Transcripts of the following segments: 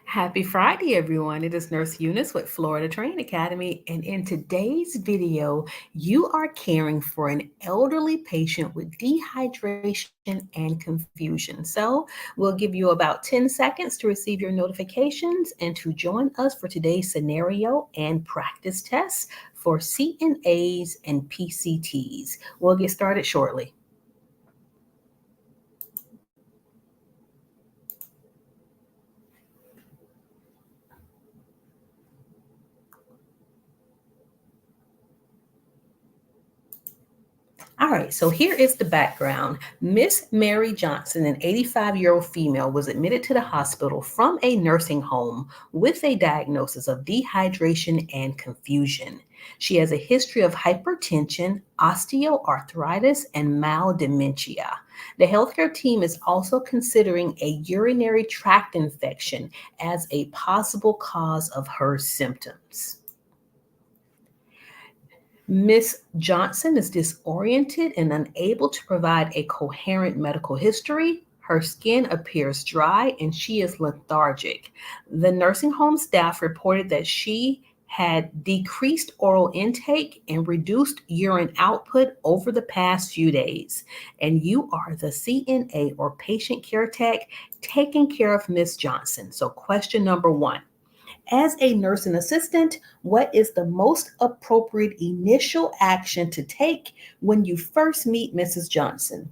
Happy Friday, everyone. It is Nurse Eunice with Florida Training Academy. And in today's video, you are caring for an elderly patient with dehydration and confusion. So we'll give you about 10 seconds to receive your notifications and to join us for today's scenario and practice tests for CNAs and PCTs. We'll get started shortly. All right, so here is the background. Miss Mary Johnson, an 85-year-old female, was admitted to the hospital from a nursing home with a diagnosis of dehydration and confusion. She has a history of hypertension, osteoarthritis, and mild dementia. The healthcare team is also considering a urinary tract infection as a possible cause of her symptoms. Miss Johnson is disoriented and unable to provide a coherent medical history. Her skin appears dry and she is lethargic. The nursing home staff reported that she had decreased oral intake and reduced urine output over the past few days. And you are the CNA or patient care tech taking care of Miss Johnson. So, question number one. As a nursing assistant, what is the most appropriate initial action to take when you first meet Mrs. Johnson?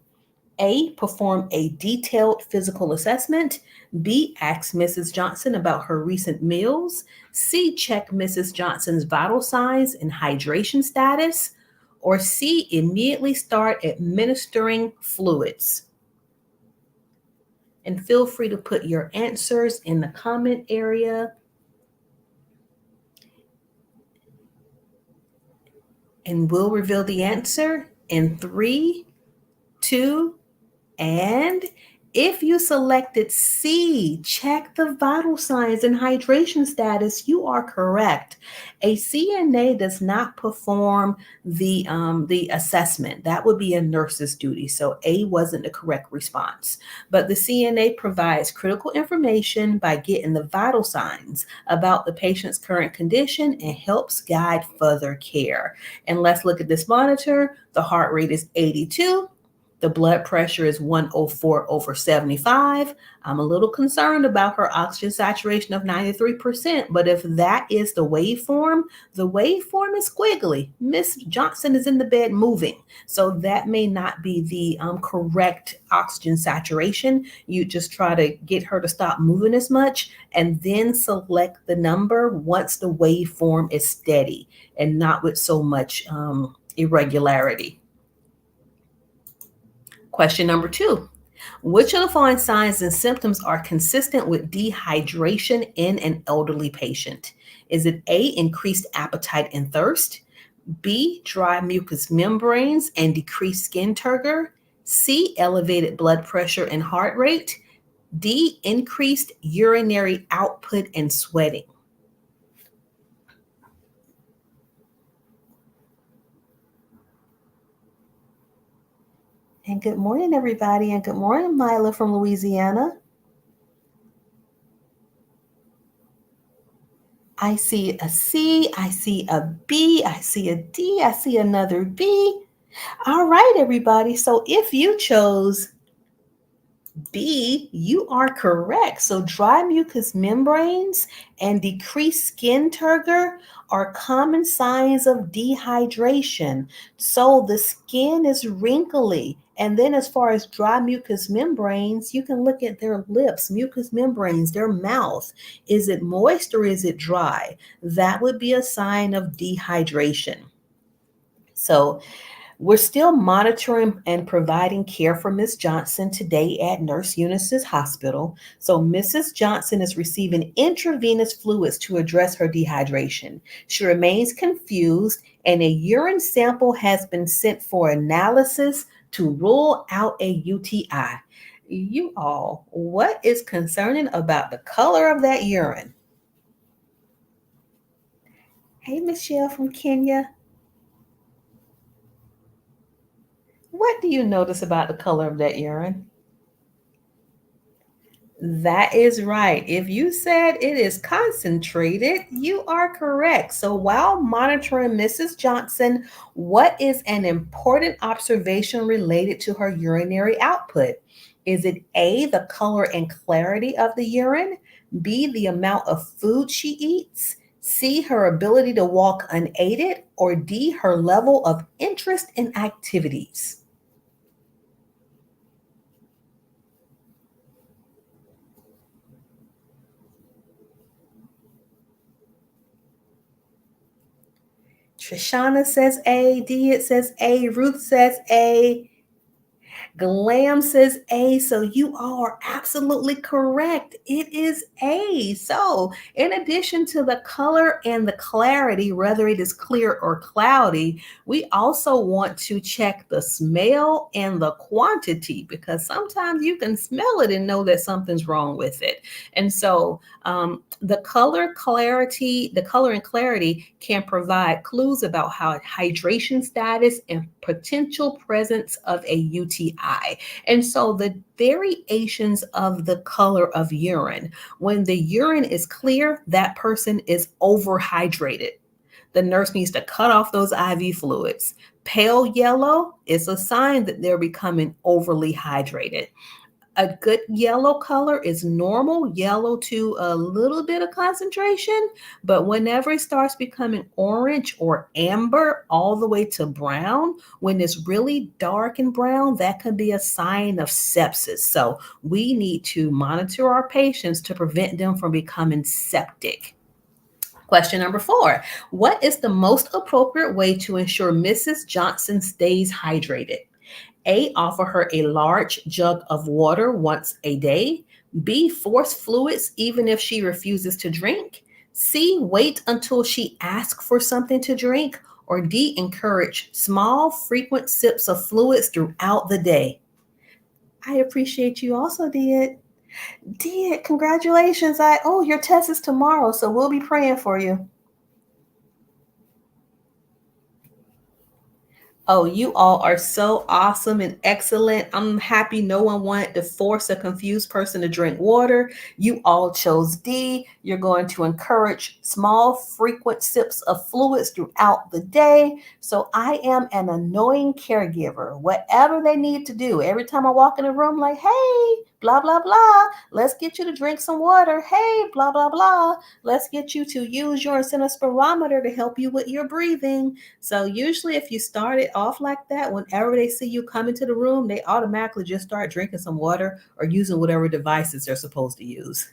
A. Perform a detailed physical assessment. B. Ask Mrs. Johnson about her recent meals. C. Check Mrs. Johnson's vital signs and hydration status. Or C. Immediately start administering fluids. And feel free to put your answers in the comment area. And we'll reveal the answer in three, two, and if you selected C, check the vital signs and hydration status, you are correct. A CNA does not perform the assessment. That would be a nurse's duty. So A wasn't the correct response. But the CNA provides critical information by getting the vital signs about the patient's current condition and helps guide further care. And let's look at this monitor. The heart rate is 82. The blood pressure is 104 over 75. I'm a little concerned about her oxygen saturation of 93%, but if that is the waveform is squiggly. Miss Johnson is in the bed moving, so that may not be the correct oxygen saturation. You just try to get her to stop moving as much and then select the number once the waveform is steady and not with so much irregularity. Question number two. Which of the following signs and symptoms are consistent with dehydration in an elderly patient? Is it A, increased appetite and thirst? B, dry mucous membranes and decreased skin turgor? C, elevated blood pressure and heart rate? D, increased urinary output and sweating? And good morning, everybody. And good morning, Mila from Louisiana. I see a C, I see a B, I see a D, I see another B. All right, everybody. So if you chose B, you are correct. So dry mucous membranes and decreased skin turgor are common signs of dehydration. So the skin is wrinkly. And then as far as dry mucous membranes, you can look at their lips, mucous membranes, their mouth. Is it moist or is it dry? That would be a sign of dehydration. So we're still monitoring and providing care for Ms. Johnson today at Nurse Eunice's hospital. So Mrs. Johnson is receiving intravenous fluids to address her dehydration. She remains confused and a urine sample has been sent for analysis to rule out a UTI. You all, what is concerning about the color of that urine? Hey, Michelle from Kenya. What do you notice about the color of that urine? That is right. If you said it is concentrated, you are correct. So while monitoring Mrs. Johnson, what is an important observation related to her urinary output? Is it A, the color and clarity of the urine, B, the amount of food she eats, C, her ability to walk unaided, or D, her level of interest in activities? Trishana says A, D, it says A, Ruth says A, Glam says A, so you all are absolutely correct. It is A. So, in addition to the color and the clarity, whether it is clear or cloudy, we also want to check the smell and the quantity because sometimes you can smell it and know that something's wrong with it. And so, the color and clarity can provide clues about how hydration status and potential presence of a UTI. And so the variations of the color of urine, when the urine is clear, that person is overhydrated. The nurse needs to cut off those IV fluids. Pale yellow is a sign that they're becoming overly hydrated. A good yellow color is normal, yellow to a little bit of concentration, but whenever it starts becoming orange or amber all the way to brown, when it's really dark and brown, that could be a sign of sepsis. So we need to monitor our patients to prevent them from becoming septic. Question number 4. What is the most appropriate way to ensure Mrs. Johnson stays hydrated? A, offer her a large jug of water once a day. B, force fluids even if she refuses to drink. C, wait until she asks for something to drink. Or D, encourage small, frequent sips of fluids throughout the day. I appreciate you also, Did. Did, congratulations. Your test is tomorrow, so we'll be praying for you. Oh, you all are so awesome and excellent. I'm happy no one wanted to force a confused person to drink water. You all chose D. You're going to encourage small, frequent sips of fluids throughout the day. So I am an annoying caregiver. Whatever they need to do, every time I walk in a room, like, hey, blah, blah, blah, let's get you to drink some water. Hey, blah, blah, blah, let's get you to use your incentive spirometer to help you with your breathing. So usually if you start it off like that, whenever they see you come into the room, they automatically just start drinking some water or using whatever devices they're supposed to use.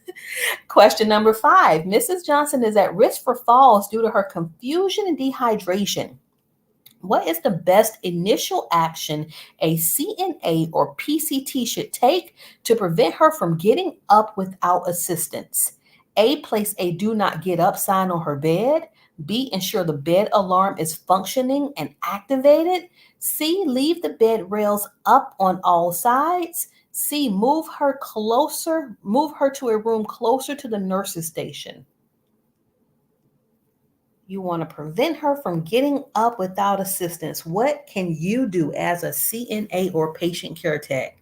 Question number 5. Mrs. Johnson is at risk for falls due to her confusion and dehydration. What is the best initial action a CNA or PCT should take to prevent her from getting up without assistance? A, place a do not get up sign on her bed. B, ensure the bed alarm is functioning and activated. C, leave the bed rails up on all sides. C, move her to a room closer to the nurse's station. You want to prevent her from getting up without assistance. What can you do as a CNA or patient care tech?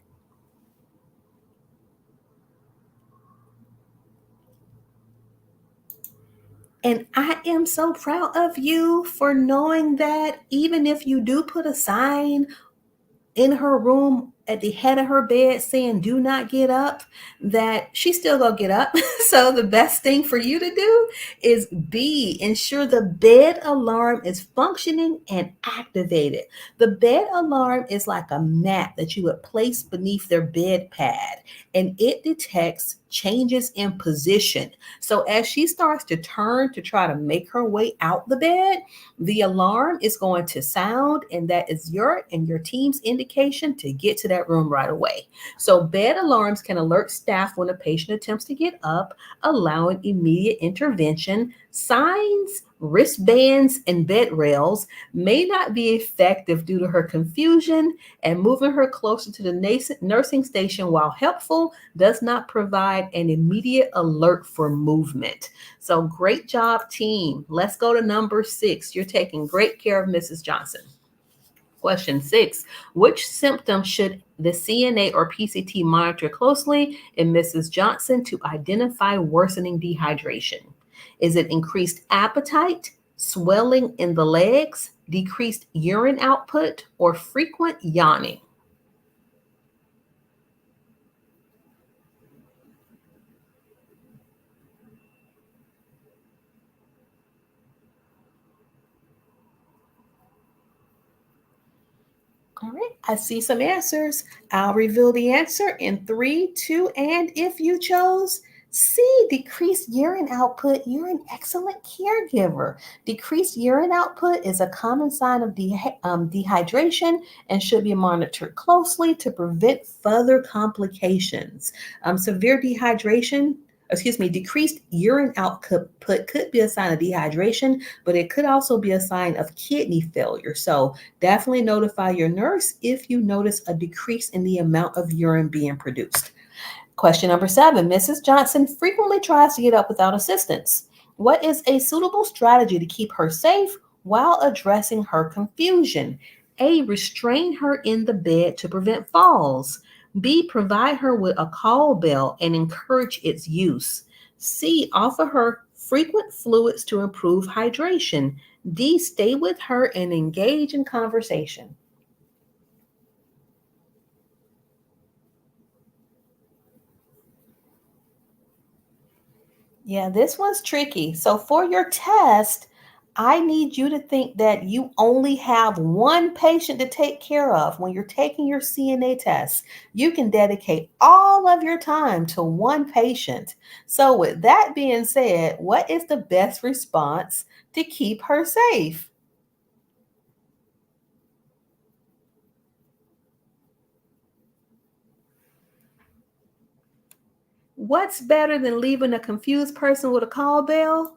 And I am so proud of you for knowing that even if you do put a sign in her room at the head of her bed saying do not get up, that she still gonna get up. So the best thing for you to do is B, ensure the bed alarm is functioning and activated. The bed alarm is like a mat that you would place beneath their bed pad, and it detects changes in position. So as she starts to turn to try to make her way out the bed, the alarm is going to sound, and that is your and your team's indication to get to that room right away. So, bed alarms can alert staff when a patient attempts to get up, allowing immediate intervention. Signs, wristbands, and bed rails may not be effective due to her confusion, and moving her closer to the nursing station, while helpful, does not provide an immediate alert for movement. So great job, team. Let's go to number 6. You're taking great care of Mrs. Johnson. Question 6. Which symptom should the CNA or PCT monitor closely in Mrs. Johnson to identify worsening dehydration? Is it increased appetite, swelling in the legs, decreased urine output, or frequent yawning? All right, I see some answers. I'll reveal the answer in three, two, and if you chose C, decreased urine output, you're an excellent caregiver. Decreased urine output is a common sign of dehydration and should be monitored closely to prevent further complications. Severe dehydration, excuse me, decreased urine output could be a sign of dehydration, but it could also be a sign of kidney failure. So definitely notify your nurse if you notice a decrease in the amount of urine being produced. Question number 7. Mrs. Johnson frequently tries to get up without assistance. What is a suitable strategy to keep her safe while addressing her confusion? A. Restrain her in the bed to prevent falls. B. Provide her with a call bell and encourage its use. C. Offer her frequent fluids to improve hydration. D. Stay with her and engage in conversation. Yeah, this one's tricky. So for your test, I need you to think that you only have one patient to take care of when you're taking your CNA test. You can dedicate all of your time to one patient. So with that being said, what is the best response to keep her safe? What's better than leaving a confused person with a call bell?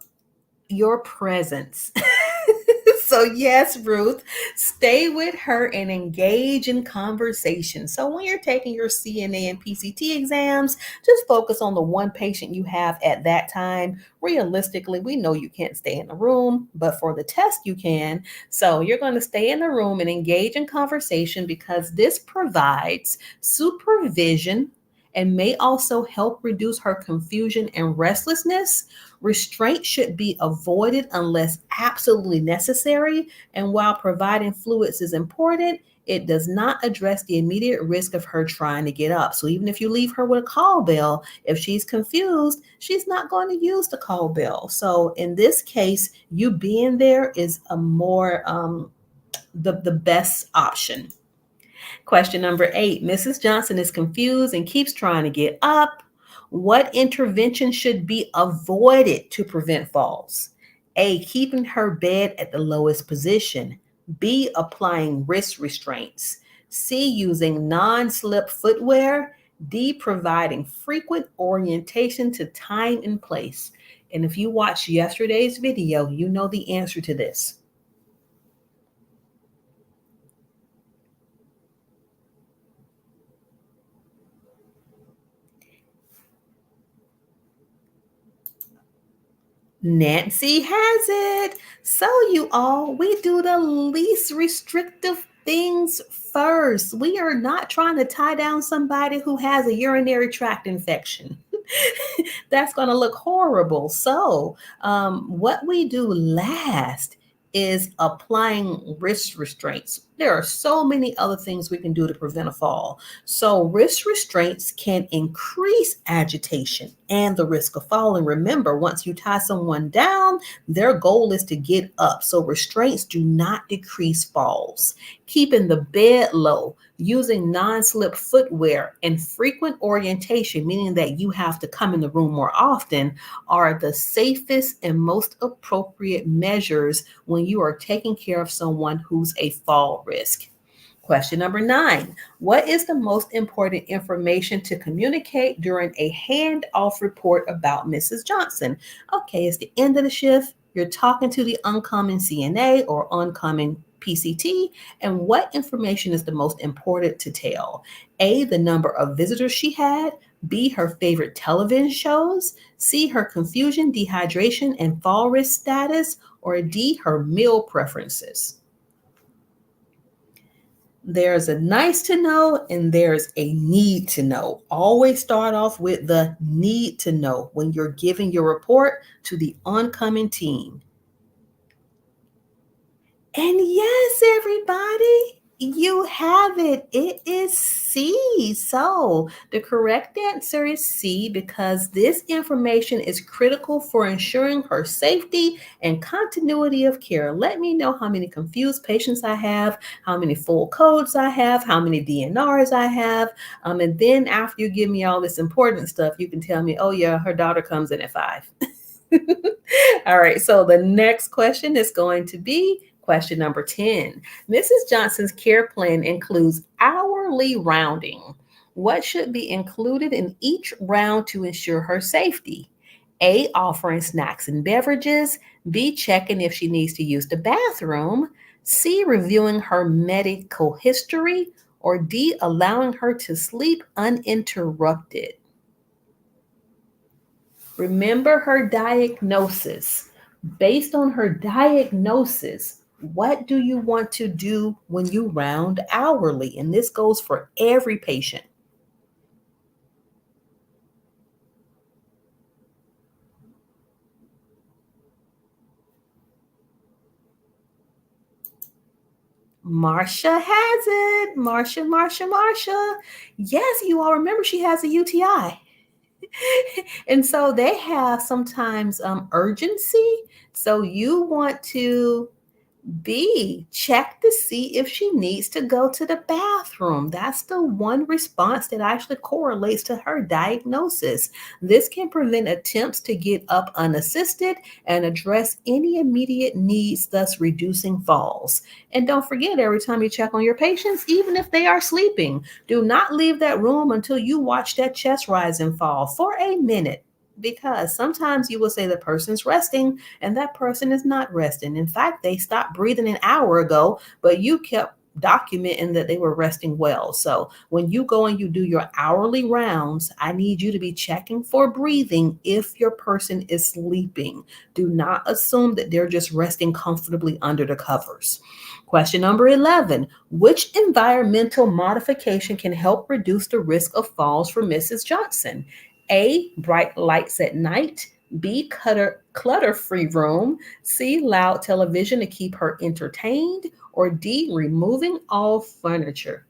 Your presence. So, yes, Ruth, stay with her and engage in conversation. So, when you're taking your CNA and PCT exams, just focus on the one patient you have at that time. Realistically, we know you can't stay in the room, but for the test, you can. So, you're going to stay in the room and engage in conversation because this provides supervision and may also help reduce her confusion and restlessness. Restraint should be avoided unless absolutely necessary. And while providing fluids is important, it does not address the immediate risk of her trying to get up. So even if you leave her with a call bell, if she's confused, she's not going to use the call bell. So in this case, you being there is a more the best option. Question number 8. Mrs. Johnson is confused and keeps trying to get up. What intervention should be avoided to prevent falls? A. Keeping her bed at the lowest position. B. Applying wrist restraints. C. Using non slip footwear. D. Providing frequent orientation to time and place. And if you watched yesterday's video, you know the answer to this. Nancy has it. So, you all, we do the least restrictive things first. We are not trying to tie down somebody who has a urinary tract infection. That's going to look horrible. So, what we do last is applying wrist restraints. There are so many other things we can do to prevent a fall. So, wrist restraints can increase agitation and the risk of falling. Remember, once you tie someone down, their goal is to get up. So, restraints do not decrease falls. Keeping the bed low, using non slip footwear, and frequent orientation, meaning that you have to come in the room more often, are the safest and most appropriate measures when you are taking care of someone who's a fall risk. Question number 9. What is the most important information to communicate during a handoff report about Mrs. Johnson? Okay, it's the end of the shift. You're talking to the oncoming CNA or oncoming PCT, and what information is the most important to tell? A, the number of visitors she had. B, her favorite television shows. C, her confusion, dehydration, and fall risk status. Or D, her meal preferences. There's a nice to know and there's a need to know. Always start off with the need to know when you're giving your report to the oncoming team. And yes, everybody, you have it. It is C. So the correct answer is C because this information is critical for ensuring her safety and continuity of care. Let me know how many confused patients I have, how many full codes I have, how many DNRs I have. And then after you give me all this important stuff, you can tell me, oh, yeah, her daughter comes in at 5. All right, so the next question is going to be question number 10. Mrs. Johnson's care plan includes hourly rounding. What should be included in each round to ensure her safety? A, offering snacks and beverages. B, checking if she needs to use the bathroom. C, reviewing her medical history. Or D, allowing her to sleep uninterrupted. Remember her diagnosis. Based on her diagnosis, what do you want to do when you round hourly? And this goes for every patient. Marcia has it. Marcia. Yes, you all remember she has a UTI. And so they have sometimes urgency. So you want to B, check to see if she needs to go to the bathroom. That's the one response that actually correlates to her diagnosis. This can prevent attempts to get up unassisted and address any immediate needs, thus reducing falls. And don't forget, every time you check on your patients, even if they are sleeping, do not leave that room until you watch that chest rise and fall for a minute. Because sometimes you will say the person's resting and that person is not resting. In fact, they stopped breathing an hour ago, but you kept documenting that they were resting well. So when you go and you do your hourly rounds, I need you to be checking for breathing if your person is sleeping. Do not assume that they're just resting comfortably under the covers. Question number 11. Which environmental modification can help reduce the risk of falls for Mrs. Johnson? A, bright lights at night. B, clutter-free room. C, loud television to keep her entertained. Or D, removing all furniture.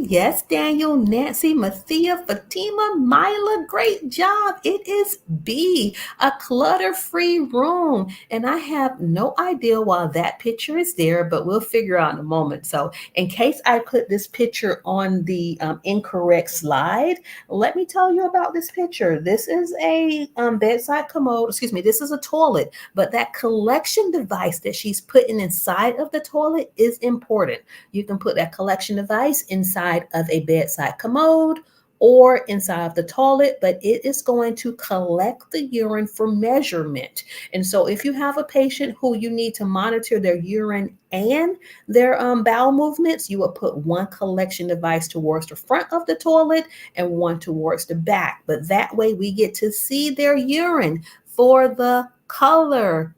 Yes, Daniel, Nancy, Mathia, Fatima, Mila, great job. It is B, a clutter-free room. And I have no idea why that picture is there, but we'll figure out in a moment. So in case I put this picture on the incorrect slide, let me tell you about this picture. This is a bedside commode, excuse me, this is a toilet, but that collection device that she's putting inside of the toilet is important. You can put that collection device inside of a bedside commode or inside of the toilet, but it is going to collect the urine for measurement. And so if you have a patient who you need to monitor their urine and their bowel movements, you will put one collection device towards the front of the toilet and one towards the back. But that way we get to see their urine for the color,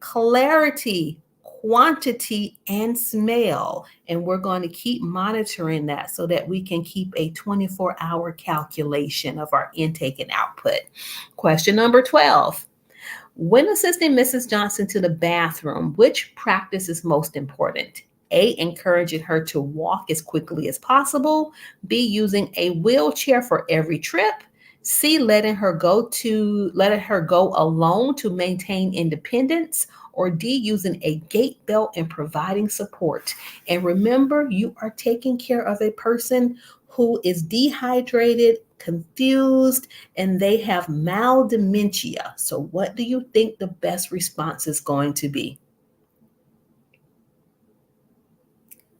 clarity, quantity, and smell. And we're going to keep monitoring that so that we can keep a 24-hour calculation of our intake and output. Question number 12. When assisting Mrs. Johnson to the bathroom, which practice is most important? A, encouraging her to walk as quickly as possible. B, using a wheelchair for every trip. C, letting her go alone to maintain independence. Or D, using a gait belt and providing support. And remember, you are taking care of a person who is dehydrated, confused, and they have mild dementia. So what do you think the best response is going to be?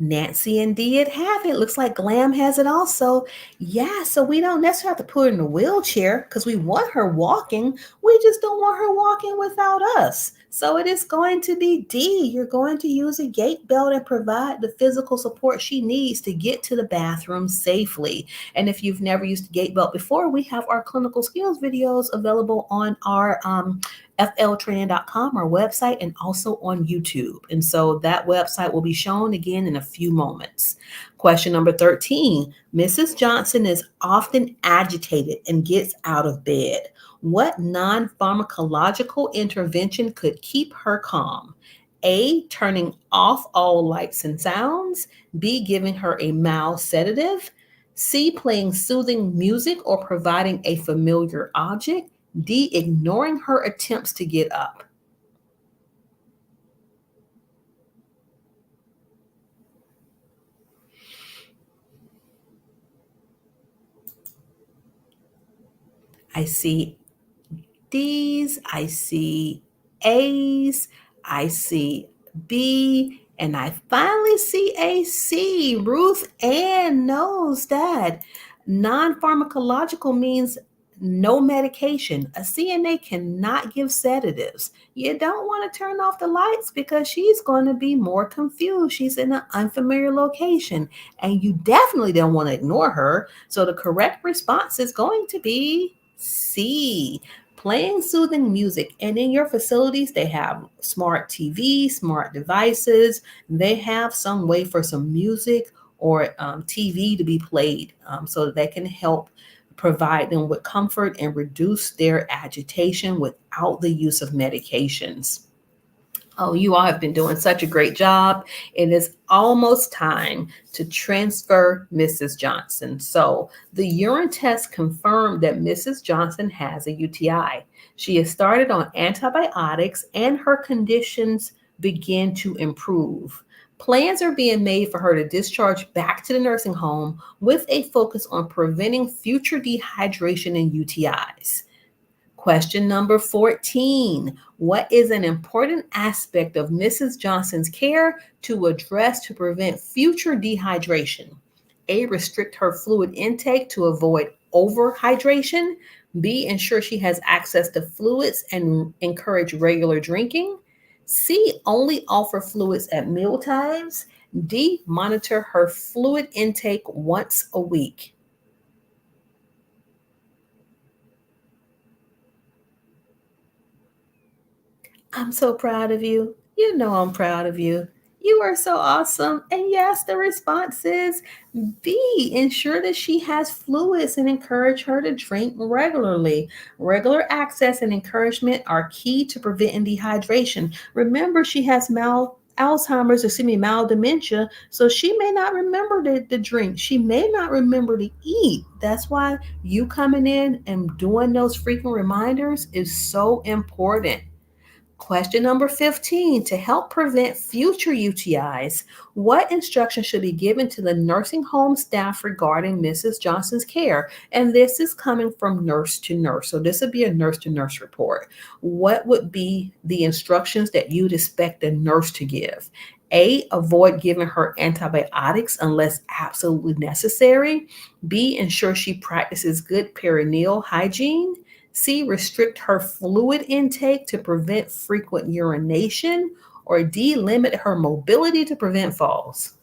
Nancy and Dee have it. Looks like Glam has it also. Yeah, so we don't necessarily have to put her in a wheelchair because we want her walking. We just don't want her walking without us. So it is going to be D. You're going to use a gait belt and provide the physical support she needs to get to the bathroom safely. And if you've never used a gait belt before, we have our clinical skills videos available on our fltraining.com, our website, and also on YouTube. And so that website will be shown again in a few moments. Question number 13. Mrs. Johnson is often agitated and gets out of bed. What non-pharmacological intervention could keep her calm? A, turning off all lights and sounds. B, giving her a mild sedative. C, playing soothing music or providing a familiar object. D, ignoring her attempts to get up. I see D's, I see A's, I see B, and I finally see a C. Ruth Ann knows that. Non pharmacological means no medication. A CNA cannot give sedatives. You don't want to turn off the lights because she's going to be more confused. She's in an unfamiliar location, and you definitely don't want to ignore her. So the correct response is going to be C, playing soothing music. And in your facilities, they have smart TV, smart devices. They have some way for some music or TV to be played so that they can help provide them with comfort and reduce their agitation without the use of medications. Oh, you all have been doing such a great job. It is almost time to transfer Mrs. Johnson. So, the urine test confirmed that Mrs. Johnson has a UTI. She has started on antibiotics and her conditions begin to improve. Plans are being made for her to discharge back to the nursing home with a focus on preventing future dehydration and UTIs. Question number 14. What is an important aspect of Mrs. Johnson's care to address to prevent future dehydration? A, restrict her fluid intake to avoid overhydration. B, ensure she has access to fluids and encourage regular drinking. C, only offer fluids at meal times. D, monitor her fluid intake once a week. I'm so proud of you. You know I'm proud of you. You are so awesome. And yes, the response is B. Ensure that she has fluids and encourage her to drink regularly. Regular access and encouragement are key to preventing dehydration. Remember, she has mild dementia, so she may not remember the drink. She may not remember to eat. That's why you coming in and doing those frequent reminders is so important. Question number 15. To help prevent future UTIs, what instruction should be given to the nursing home staff regarding Mrs. Johnson's care? And this is coming from nurse to nurse. So this would be a nurse to nurse report. What would be the instructions that you'd expect a nurse to give? A, avoid giving her antibiotics unless absolutely necessary. B, ensure she practices good perineal hygiene. C, restrict her fluid intake to prevent frequent urination. Or D, limit her mobility to prevent falls.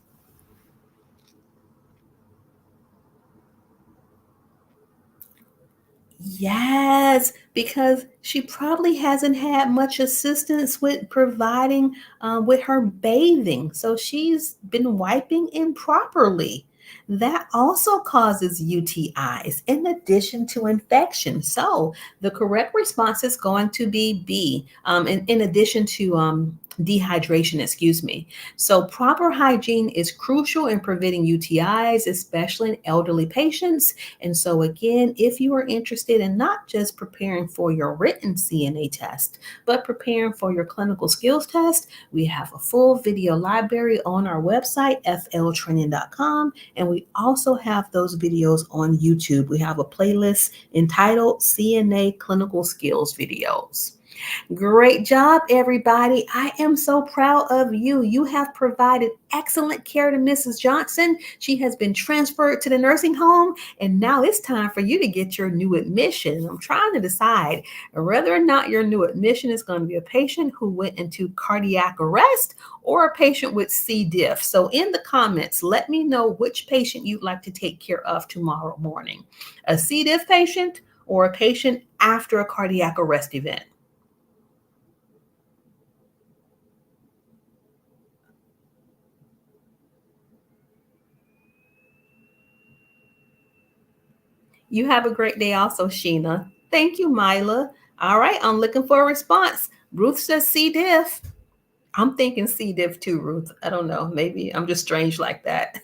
Yes, because she probably hasn't had much assistance with providing with her bathing. So she's been wiping improperly. That also causes UTIs in addition to infection. So the correct response is going to be B, in addition to dehydration, excuse me. So proper hygiene is crucial in preventing UTIs, especially in elderly patients. And so, again, if you are interested in not just preparing for your written CNA test, but preparing for your clinical skills test, we have a full video library on our website, fltraining.com, and we also have those videos on YouTube. We have a playlist entitled CNA Clinical Skills Videos. Great job, everybody. I am so proud of you. You have provided excellent care to Mrs. Johnson. She has been transferred to the nursing home, and now it's time for you to get your new admission. I'm trying to decide whether or not your new admission is going to be a patient who went into cardiac arrest or a patient with C. diff. So in the comments, let me know which patient you'd like to take care of tomorrow morning. A C. diff patient or a patient after a cardiac arrest event. You have a great day also, Sheena. Thank you, Mila. All right, I'm looking for a response. Ruth says C. diff. I'm thinking C. diff too, Ruth. I don't know. Maybe I'm just strange like that.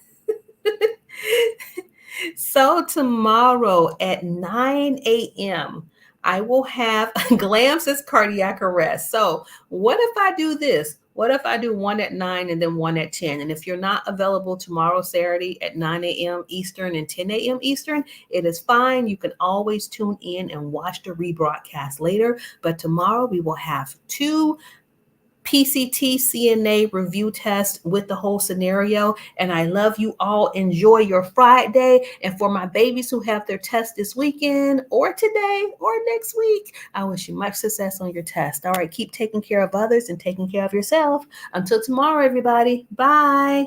So tomorrow at 9 a.m., I will have Glams as cardiac arrest. So what if I do this? What if I do one at 9 and then one at 10? And if you're not available tomorrow, Saturday at 9 a.m. Eastern and 10 a.m. Eastern, it is fine. You can always tune in and watch the rebroadcast later. But tomorrow we will have two PCT CNA review test with the whole scenario. And I love you all. Enjoy your Friday. And for my babies who have their test this weekend or today or next week, I wish you much success on your test. All right, keep taking care of others and taking care of yourself. Until tomorrow, everybody. Bye.